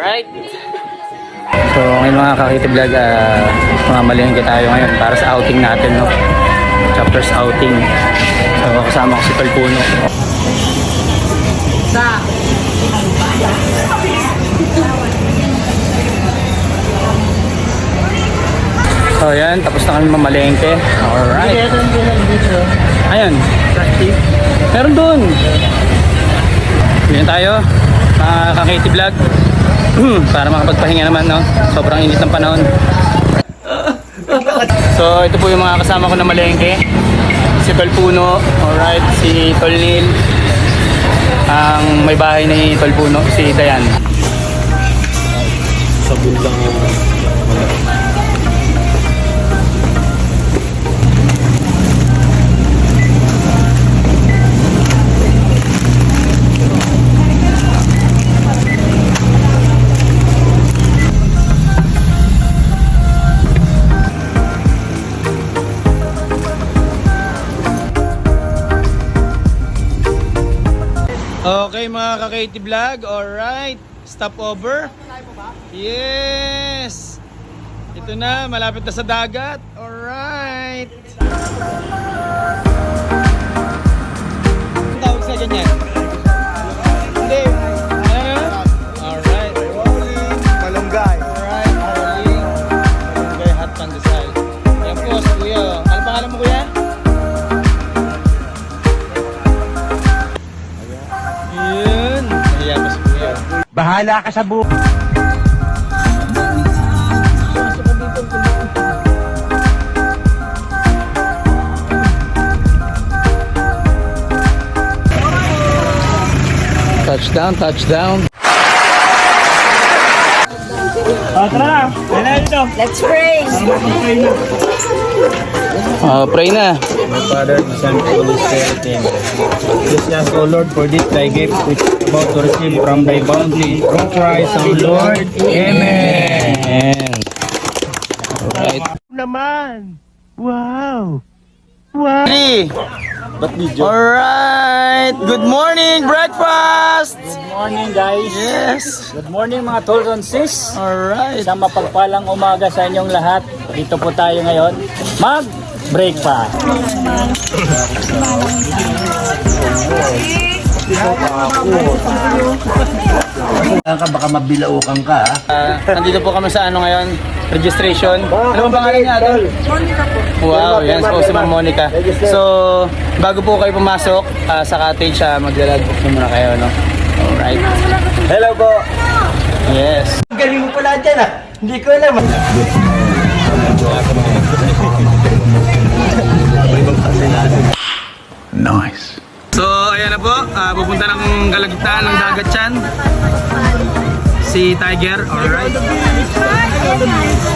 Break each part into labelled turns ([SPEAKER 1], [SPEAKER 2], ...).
[SPEAKER 1] Alright. So ngayon mga kakiti vlog, mamalingke tayo ngayon para sa outing natin, no? Chapters outing. So kasama ko si Palpuno. So yan, tapos na kami mamalengke. Alright. Ayan. Meron dun. Yan tayo, mga kakiti vlog. Para makapagpahinga naman, no? Sobrang init ng panahon. So ito po yung mga kasama ko na malengke. Si Palpuno, alright, si Tol Neil. Ang may bahay ni Palpuno, si Dayan.
[SPEAKER 2] Sabon lang yung
[SPEAKER 1] Okay mga ka-KT vlog, alright. Stop over. Yes. Ito na, malapit na sa dagat. Alright. Ang tawag sa ganyan? Hindi. Alright.
[SPEAKER 2] malunggay.
[SPEAKER 1] Alright, rolling. Malunggay hot pandesal. Yan po si Kuya. Ano pangalan mo, Kuya? Yun. Nahiya pa si Kuya.
[SPEAKER 2] Bahala ka sa buhay.
[SPEAKER 1] Touchdown, touchdown.
[SPEAKER 2] Tara na.
[SPEAKER 3] Let's pray.
[SPEAKER 1] Pray na.
[SPEAKER 2] My Father, the Son, and the Holy Spirit, amen. Bless us, O Lord, for this thy gift which we are about to receive from thy bounty. Through Christ our Lord. Amen.
[SPEAKER 1] Amen. Alright.
[SPEAKER 2] Naman. Wow. Wow.
[SPEAKER 1] Three.
[SPEAKER 2] Ba't video?
[SPEAKER 1] Alright. Good morning, breakfast.
[SPEAKER 4] Good morning guys.
[SPEAKER 1] Yes.
[SPEAKER 4] Good morning mga tol and sis.
[SPEAKER 1] Alright.
[SPEAKER 4] Isang mapagpalang umaga sa inyong lahat. Dito po tayo ngayon mag-breakfast.
[SPEAKER 2] Baka mabilaukan ka.
[SPEAKER 1] Nandito po kami sa ano ngayon, registration. Ano bang pangalan niya? Monica po. Wow, yan po si Ma'am Monica. So, bago po kayo pumasok sa cottage, maglalagok muna kayo, no? Alright.
[SPEAKER 2] Hello po.
[SPEAKER 1] Yes.
[SPEAKER 2] Galing mo pala dyan ah. Hindi ko alam.
[SPEAKER 1] Nice. So, ayan na po. Pupunta ng kalagitnaan ng dagat yan. Si Tiger. Alright.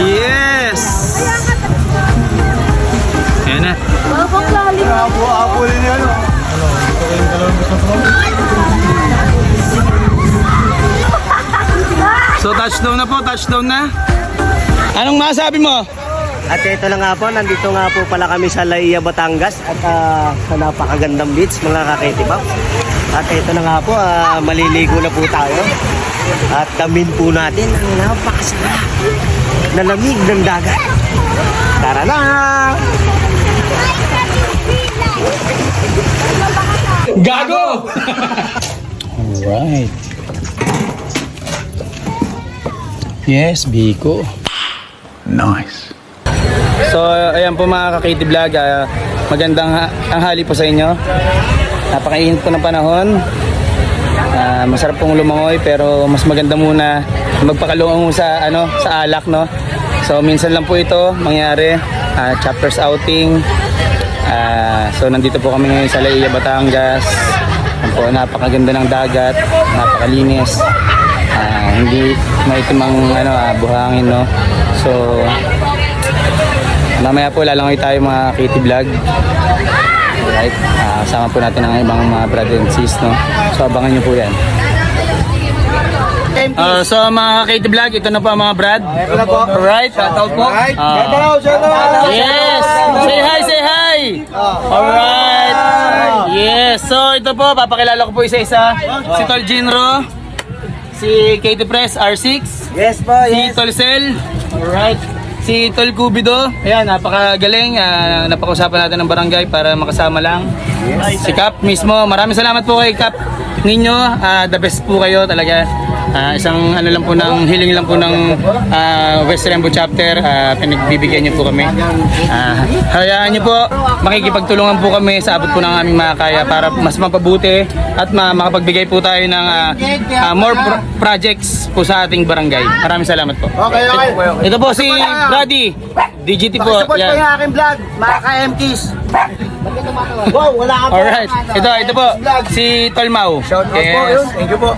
[SPEAKER 1] Yes. Ayan na.
[SPEAKER 2] Apo-apo rin yan.
[SPEAKER 1] So, touchdown na po. Touchdown na. Anong masabi mo?
[SPEAKER 5] At ito na nga po, nandito nga po pala kami sa Laia, Batangas at sa napakagandang beach mga kakitibab. At ito na nga po, maliligo na po tayo. At damin po natin ang napakasarap na lamig ng dagat. Tara na!
[SPEAKER 1] Gago! Alright. Yes, Biko. Nice. So, ayan po mga ka-KT vlog, magandang tanghali po sa inyo. Napakainit po ng panahon. Masarap pong lumangoy pero mas maganda muna magpakalungo sa sa alak, no. So minsan lang po ito mangyari, chapters outing. So nandito po kami ngayon sa Laia, Batangas. Ayan po, napakaganda ng dagat, napakalinis. Hindi maitim ang buhangin, no. So mamaya po lalangoy tayo mga KT vlog. Alright, kasama po natin ang ibang mga brother and sis, no. So abangan nyo po yan. So mga KT vlog, ito na po ang mga brad.
[SPEAKER 2] Ito na po.
[SPEAKER 1] Alright, shoutout po.
[SPEAKER 2] Shoutout!
[SPEAKER 1] Yes! Say hi, say hi! Alright! Yes! So ito po, papakilala ko po isa-isa. Si Tol Jinro. Si Katie Press, R6.
[SPEAKER 5] Yes po,
[SPEAKER 1] Si Tolcel. Alright. Si Tol Cubido. Ayan, napakagaling. Napag-usapan natin ng barangay para makasama lang. Si Cap mismo. Maraming salamat po kay Cap ninyo. The best po kayo talaga. Isang ano lang po ng hiling lang po ng West Rembo chapter. Pinagbibigyan niyo po kami. Hayaan niyo po. Makikipagtulungan po kami sa abot po ng aming makakaya para mas mapabuti at makapagbigay po tayo ng more projects po sa ating barangay. Maraming salamat po.
[SPEAKER 5] Okay.
[SPEAKER 1] Ito po si Brady. DGT po.
[SPEAKER 5] Support
[SPEAKER 1] Yan.
[SPEAKER 5] ko yung aking vlog, mga ka-MKs. Wow, wala ka po.
[SPEAKER 1] Alright. Ito po. Si Tolmao.
[SPEAKER 5] Shout out po yun. Thank you po.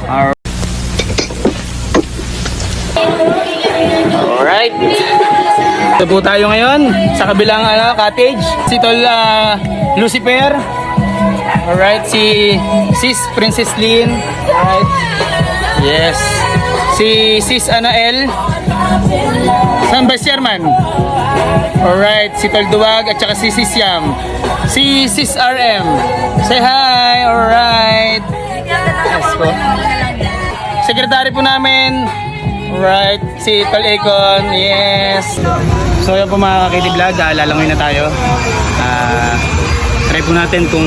[SPEAKER 1] Alright. Ito po tayo ngayon sa kabilang cottage. Si Tol Lucifer. Alright. Si Sis Princess Lynn. Alright. Yes. Si Sis Anael. San Vice Chairman. Alright. Si Tol Duwag at saka si Sis Yam. Si Sis RM. Say hi. Alright. Yes po. Sekretary po namin. Right, si Tol Econ, yes. So yan po mga ka-KT Vlog, lalangoy na tayo. Try po natin kung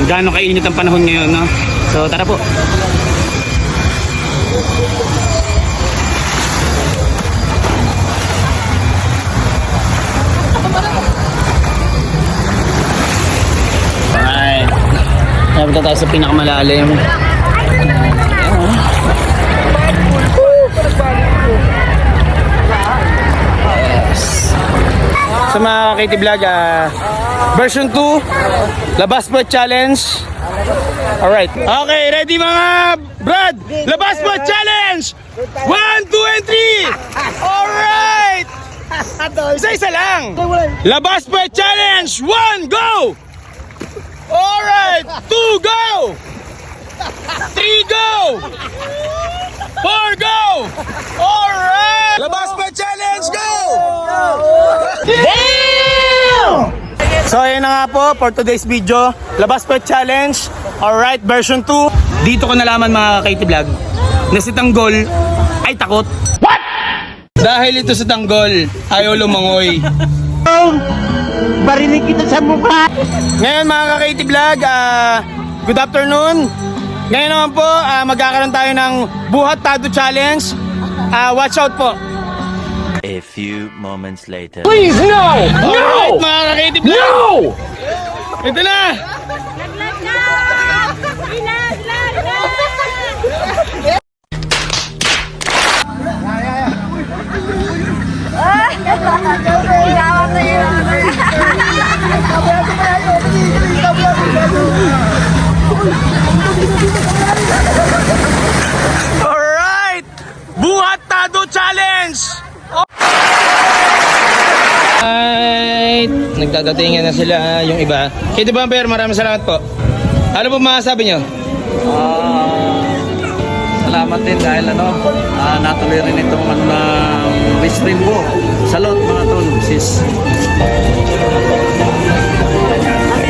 [SPEAKER 1] gaano kainit ang panahon ngayon, no? So tara po. Alright. Napunta tayo sa pinakamalalim. Sa mga KT Vlog, version 2, Labas po challenge. Alright. Okay, ready mga Brad? Labas po challenge! 1, 2, and 3! Alright! Isa-isa lang! Labas po challenge! 1, go! Alright! 2, go! 3, go! 4, go! Alright! Labas po challenge, go! Damn! So ayun na nga po for today's video, Labas po challenge. Alright, version 2. Dito ko nalaman mga KT Vlog na si Tanggol ay takot. What? Dahil ito si Tanggol ayaw lumangoy.
[SPEAKER 5] Barinig kita sa mukha.
[SPEAKER 1] Ngayon mga KT Vlog, good afternoon. Ngayon naman po, magkakaroon tayo ng Buhat Tado Challenge. Watch out po.
[SPEAKER 3] A few moments later.
[SPEAKER 1] Please, no! Alright, mga ka-KT Vlog. No! Ito na! Alright! Buhat Tado Challenge! Alright! Nagdadatingan na sila yung iba. Kid Bumper, maraming salamat po. Ano po masasabi nyo?
[SPEAKER 2] Salamat din dahil natuloy rin itong West Rembo. Salot mga tol, sis.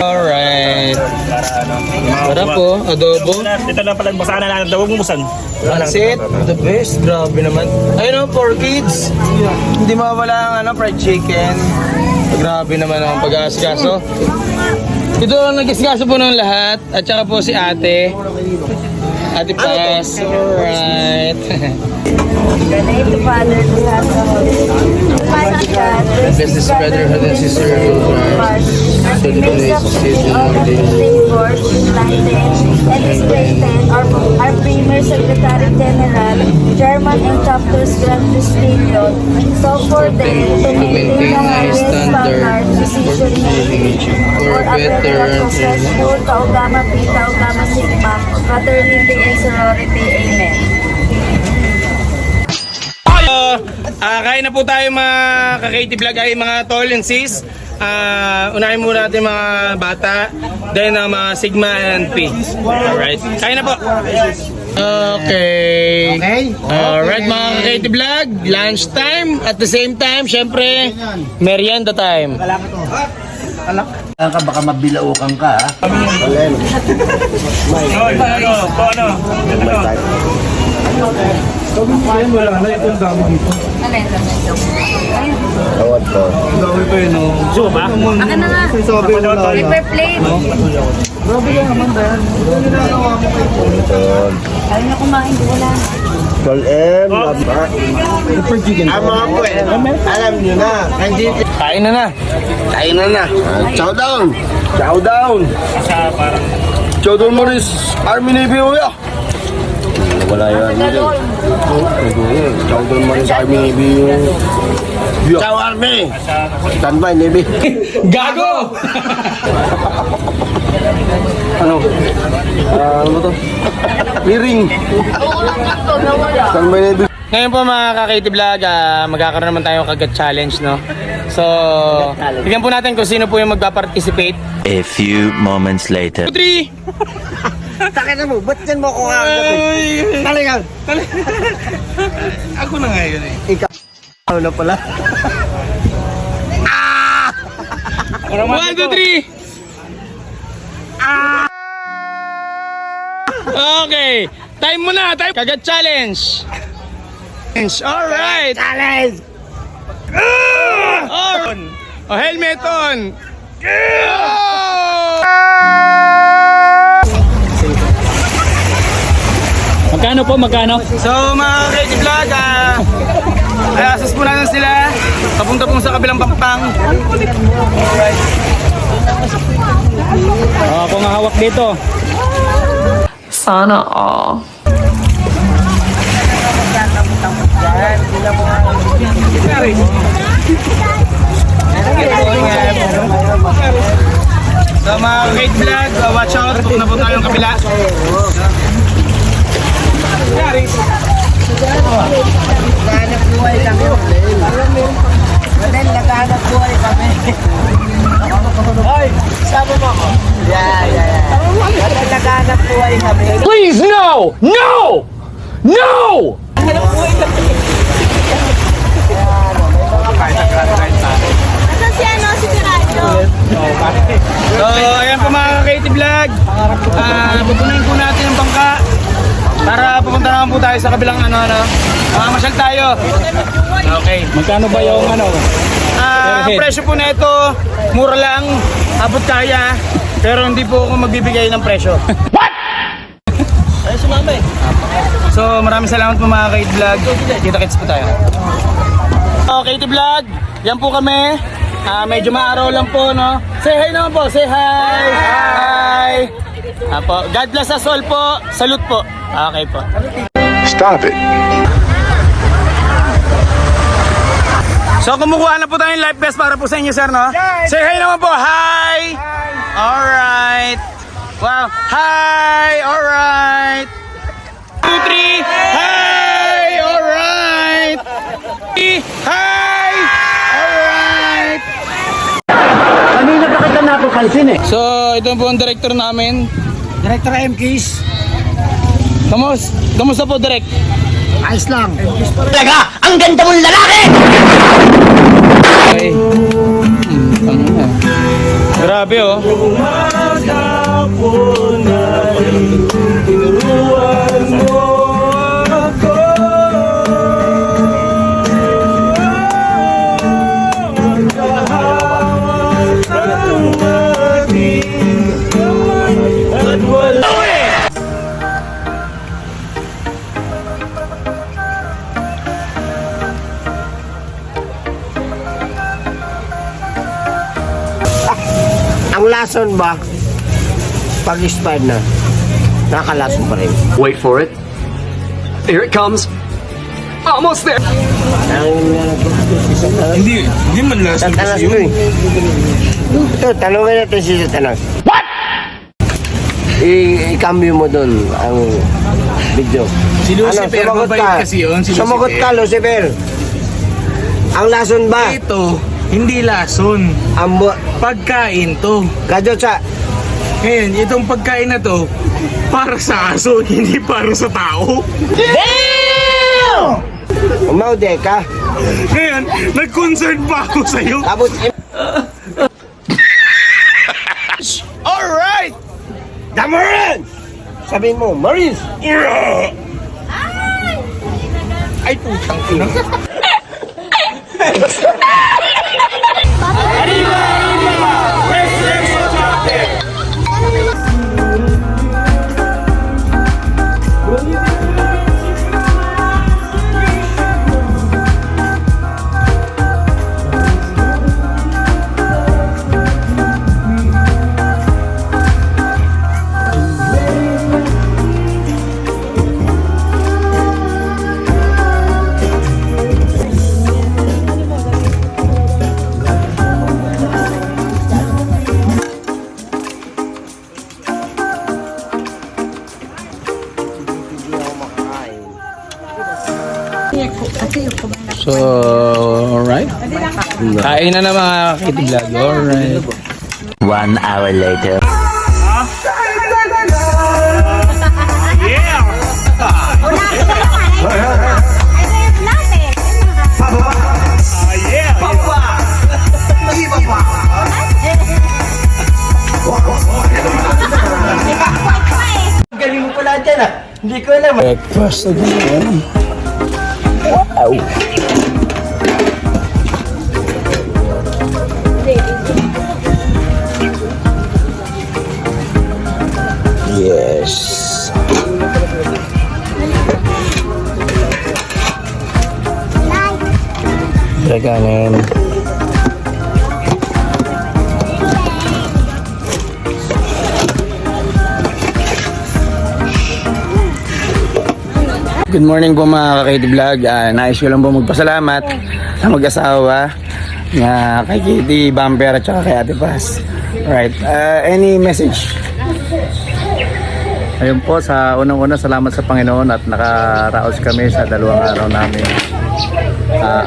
[SPEAKER 1] Alright. Sarap po, adobo.
[SPEAKER 2] Ito lang pala, basa na natin. Huwag mo busan.
[SPEAKER 1] Pancit, the best. Grabe naman. Ayun o, for kids. Hindi mawala ang fried chicken. Grabe naman ang pag-aasikaso. Ito ang nag-asikaso po ng lahat. At saka po si ate. Ate Paz. Alright.
[SPEAKER 6] Bless this brotherhood and sisterhood of ours. So the place of all the flavors, planted, and strengthened our Premier Secretary General, Chairman and Chapters Grand Presidium, so for them to maintain the highest standard decision making for a better successful Taugama Pi, Taugama Sigma, fraternity and sorority. Amen.
[SPEAKER 1] Kain na po tayo mga ka-KT Vlog ay mga tol and sis. Unahin muna natin mga bata, then mga Sigma and P. Alright, kain na po. Okay. Alright mga ka-KT Vlog, lunch time. At the same time, syempre, merienda time.
[SPEAKER 5] Baka mabilaukan ka, ha?
[SPEAKER 2] Wala na itong dami dito.
[SPEAKER 5] Tawad ko.
[SPEAKER 2] Dami pa yun, no?
[SPEAKER 4] Gusto ba?
[SPEAKER 6] Akin na nga.
[SPEAKER 2] Sabi mo na.
[SPEAKER 6] Paper plate. Ayaw na kumain, di wala.
[SPEAKER 5] 12M. Ang mga po alam nyo na. Nandito.
[SPEAKER 1] Kain na na.
[SPEAKER 5] Kain na na. Chow down. Chow down. Chow down Morris. Army Navy Uya. Wala yan. Chow down Morris. Army Navy Chow Army. Standby Navy.
[SPEAKER 1] Gago!
[SPEAKER 5] Ano to? Clearing. Standby Navy.
[SPEAKER 1] Ngayon po mga ka-KT Vlog, magkakaroon naman tayo kagat challenge, no? So, tignan po natin kung sino po yung magpa-participate.
[SPEAKER 3] A few moments later.
[SPEAKER 1] 2, 3!
[SPEAKER 5] Takin na mo, ba't yan mo ako kakagapin? Talagang.
[SPEAKER 2] Ako na nga yun eh.
[SPEAKER 5] Ikaw. Ano na pala?
[SPEAKER 1] 1, 2, 3! Okay, time mo na, time. Kagat challenge. Alright.
[SPEAKER 5] Challenge!
[SPEAKER 1] On. Oh, helmet on.
[SPEAKER 4] Magkano po, magkano?
[SPEAKER 1] So mga ka-KT Vlog, asas po natin sila. Papunta po sa kabilang pampang.
[SPEAKER 4] Ako nga hawak dito.
[SPEAKER 7] Sana all.
[SPEAKER 1] So mga ka-KT Vlog, watch out. Kung napunta tayo ng kabila.
[SPEAKER 5] Naghanap buhay kami. Madel, naghanap buhay kami. Hoy, sama mo ako. Yeah. Madel, naghanap buhay kami.
[SPEAKER 1] Please, no! No! No!
[SPEAKER 6] Nasaan si ano, si Piranyo?
[SPEAKER 1] So, ayan po mga ka-KT Vlog. Pupunuin po natin ang bangka para pupunta naman po tayo sa kabilang masyal tayo. Okay.
[SPEAKER 4] Magkano ba yung ano?
[SPEAKER 1] Ang presyo po na ito, mura lang, abot kaya, pero hindi po ako magbibigay ng presyo. What? Ay, sumama eh. So, maraming salamat po mga KT Vlog. Kita-kits po tayo. So, KT Vlog, yan po kami. Medyo maaraw lang po, no? Say hi naman po, say hi! Hi! Apo, God bless us all po. Salute po. Okay po.
[SPEAKER 8] Stop it.
[SPEAKER 1] So kumukuha na po tayong life vest para po sa inyo, sir, no? Say hi naman po. Hi! Alright. Wow. Hi! Alright. 2, 3. Hi! Alright. Hi! Alright.
[SPEAKER 5] Kanina pa kita napapansin eh.
[SPEAKER 1] So, ito po ang director namin.
[SPEAKER 5] Director MKs.
[SPEAKER 1] Kamusta po, direct?
[SPEAKER 5] Ayos lang.
[SPEAKER 1] Okay. Grabe, oh.
[SPEAKER 5] Ang lason ba, pag expired na, nakalason pa rin.
[SPEAKER 9] Wait for it. Here it comes. Almost there.
[SPEAKER 2] Hindi man last week
[SPEAKER 5] Tatanas
[SPEAKER 2] kasi
[SPEAKER 5] ko
[SPEAKER 2] yun.
[SPEAKER 5] eh. Ito, tanongin natin si Tatanas. What? I-cambio mo dun ang video.
[SPEAKER 2] Si Lucifer,
[SPEAKER 5] sumagot
[SPEAKER 2] mabait
[SPEAKER 5] ka.
[SPEAKER 2] kasi yun, si
[SPEAKER 5] Sumagot
[SPEAKER 2] Lucifer.
[SPEAKER 5] ka, Lucifer. Ang lason ba?
[SPEAKER 2] Ito, hindi lason.
[SPEAKER 5] Ang
[SPEAKER 2] Pagkain to.
[SPEAKER 5] Kadyo sa
[SPEAKER 2] Ngayon, itong pagkain na to, para sa aso, hindi para sa tao.
[SPEAKER 5] umaude ka.
[SPEAKER 2] Ngayon, nag-concern pa ako sa'yo.
[SPEAKER 5] Tapos,
[SPEAKER 1] Alright!
[SPEAKER 5] Damarin! Sabihin mo, Maris!
[SPEAKER 1] So, alright. Kain na mga ka-KT Vlog. Alright.
[SPEAKER 3] 1 hour later.
[SPEAKER 5] Galing mo pala dyan ah. Hindi ko alam.
[SPEAKER 1] Breakfast again. Wow. Yes. Kanin. Good morning po mga ka-KT Vlog. Nais ko lang po magpasalamat sa mag-asawa na kay Kitty Bumper at saka kay Ate Paz. Alright, any message?
[SPEAKER 2] Ayun po, sa unang-una salamat sa Panginoon at nakaraos kami sa 2 araw namin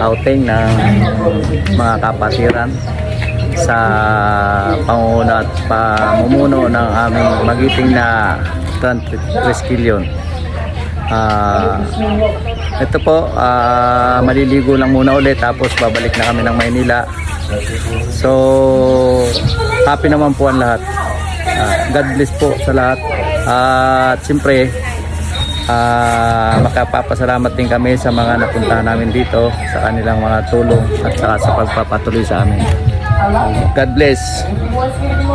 [SPEAKER 2] outing ng mga kapatiran sa pangunguna at pamumuno ng aming magiting na Triskelion. Ito po, maliligo lang muna ulit tapos babalik na kami ng Maynila. So, happy naman po ang lahat. God bless po sa lahat. At siyempre, makapapasalamat din kami sa mga napuntahan namin dito, sa kanilang mga tulong at saka sa pagpapatuloy sa amin. God bless.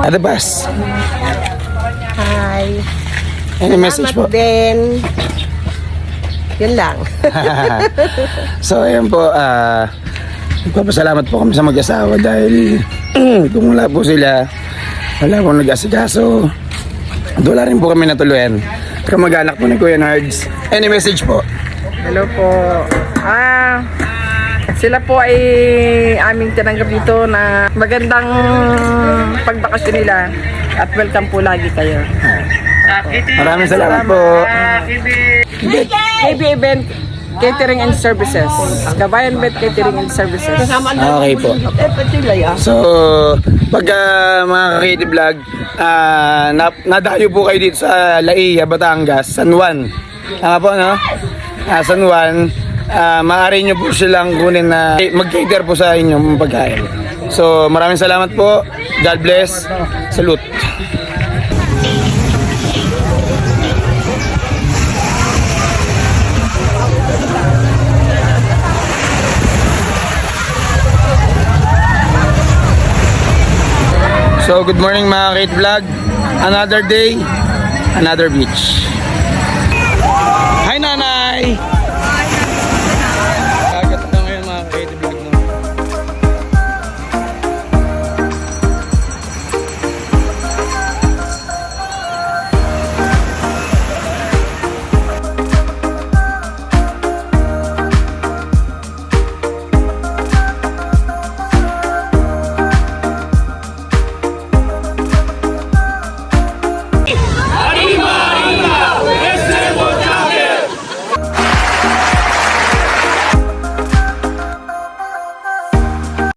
[SPEAKER 1] Ate Paz,
[SPEAKER 7] Hi.
[SPEAKER 1] any message po?
[SPEAKER 7] Then, yun lang.
[SPEAKER 1] So ayun po, nagpapasalamat po kami sa mag-asawa dahil kung wala po sila, wala pong nag-asikaso, wala rin po kami natuluyan. Kamag-anak po ni Kuya Nards. Any message po?
[SPEAKER 7] Hello po. Sila po ay aming tinanggap dito na magandang pagbakasyon nila at welcome po lagi kayo.
[SPEAKER 1] Maraming salamat po.
[SPEAKER 7] KB Event Catering and Services. Kabayan Bet Catering and Services.
[SPEAKER 1] Okay po. So, pag mga ka-KT Vlog, nadayo po kayo dito sa Laia, Batangas, San Juan. Tama po, no? San Juan, maaari nyo po silang kunin na mag-cater po sa inyong pagkain. So, maraming salamat po. God bless. Salute. So, good morning mga ka-KT Vlog. Another day, another beach.